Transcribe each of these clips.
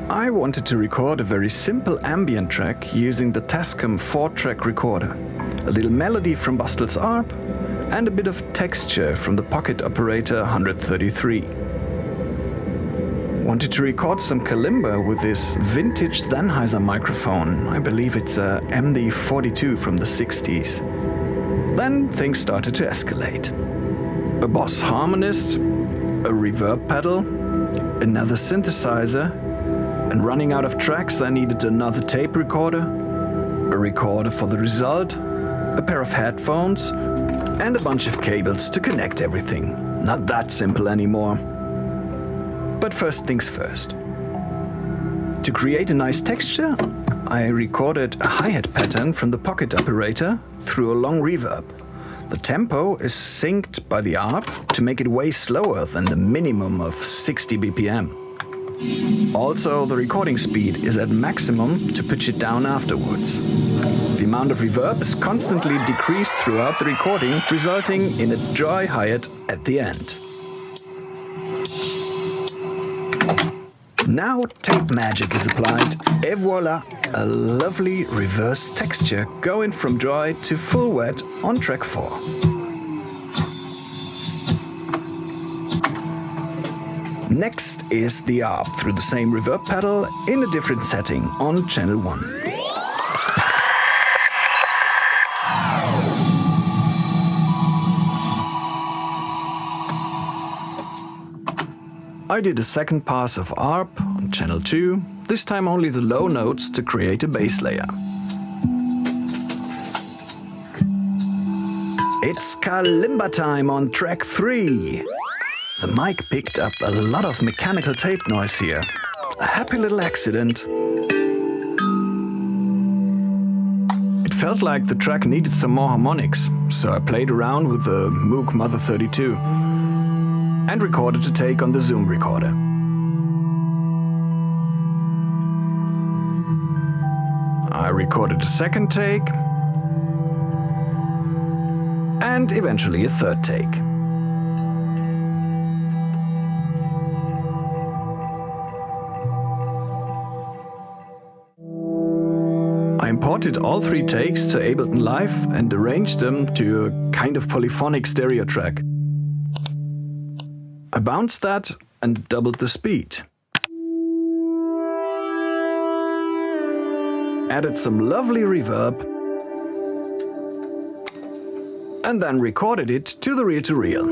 I wanted to record a very simple ambient track using the Tascam 4-track recorder, a little melody from Bastl's ARP, and a bit of texture from the pocket operator 133. Wanted to record some Kalimba with this vintage Sennheiser microphone. I believe it's a MD 42 from the 60s. Then things started to escalate. A Boss Harmonist, a reverb pedal, another synthesizer, and running out of tracks I needed another tape recorder, a recorder for the result, a pair of headphones, and a bunch of cables to connect everything. Not that simple anymore. But first things first. To create a nice texture, I recorded a hi-hat pattern from the pocket operator through a long reverb. The tempo is synced by the ARP to make it way slower than the minimum of 60 BPM. Also, the recording speed is at maximum to pitch it down afterwards. The amount of reverb is constantly decreased throughout the recording, resulting in a dry hi-hat at the end. Now tape magic is applied, et voila, a lovely reverse texture going from dry to full wet on track 4. Next is the ARP through the same reverb pedal in a different setting on channel 1. I did a second pass of ARP on channel 2, this time only the low notes to create a bass layer. It's Kalimba time on track 3. The mic picked up a lot of mechanical tape noise here. A happy little accident. It felt like the track needed some more harmonics, so I played around with the Moog Mother 32 and recorded a take on the Zoom recorder. I recorded a second take and eventually a third take. I imported all 3 takes to Ableton Live and arranged them to a kind of polyphonic stereo track. I bounced that and doubled the speed. Added some lovely reverb and then recorded it to the reel-to-reel.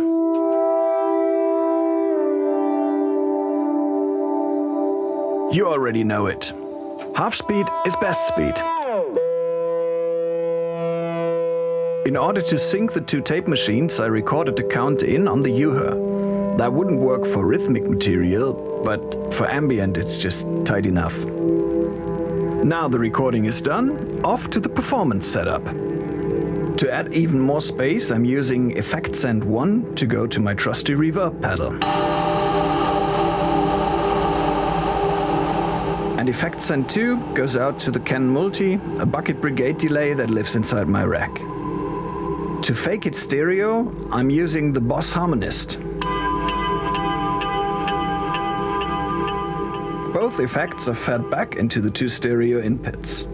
You already know it. Half speed is best speed. In order to sync the 2 tape machines, I recorded a count in on the Uher. That wouldn't work for rhythmic material, but for ambient it's just tight enough. Now the recording is done, off to the performance setup. To add even more space, I'm using Effect Send 1 to go to my trusty reverb pedal. And Effect Send 2 goes out to the Canon Multi, a bucket brigade delay that lives inside my rack. To fake it stereo, I'm using the Boss Harmonist. Both effects are fed back into the 2 stereo inputs.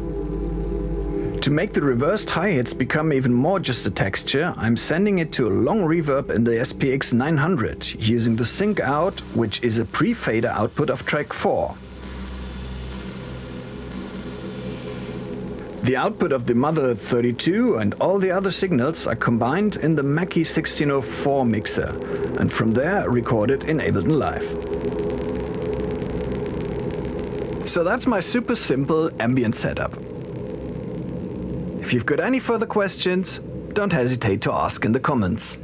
To make the reversed hi-hats become even more just a texture, I'm sending it to a long reverb in the SPX 900 using the sync out, which is a pre-fader output of track 4. The output of the Mother 32 and all the other signals are combined in the MK I 1604 mixer, and from there recorded in Ableton Live. So that's my super simple ambient setup. If you've got any further questions, don't hesitate to ask in the comments.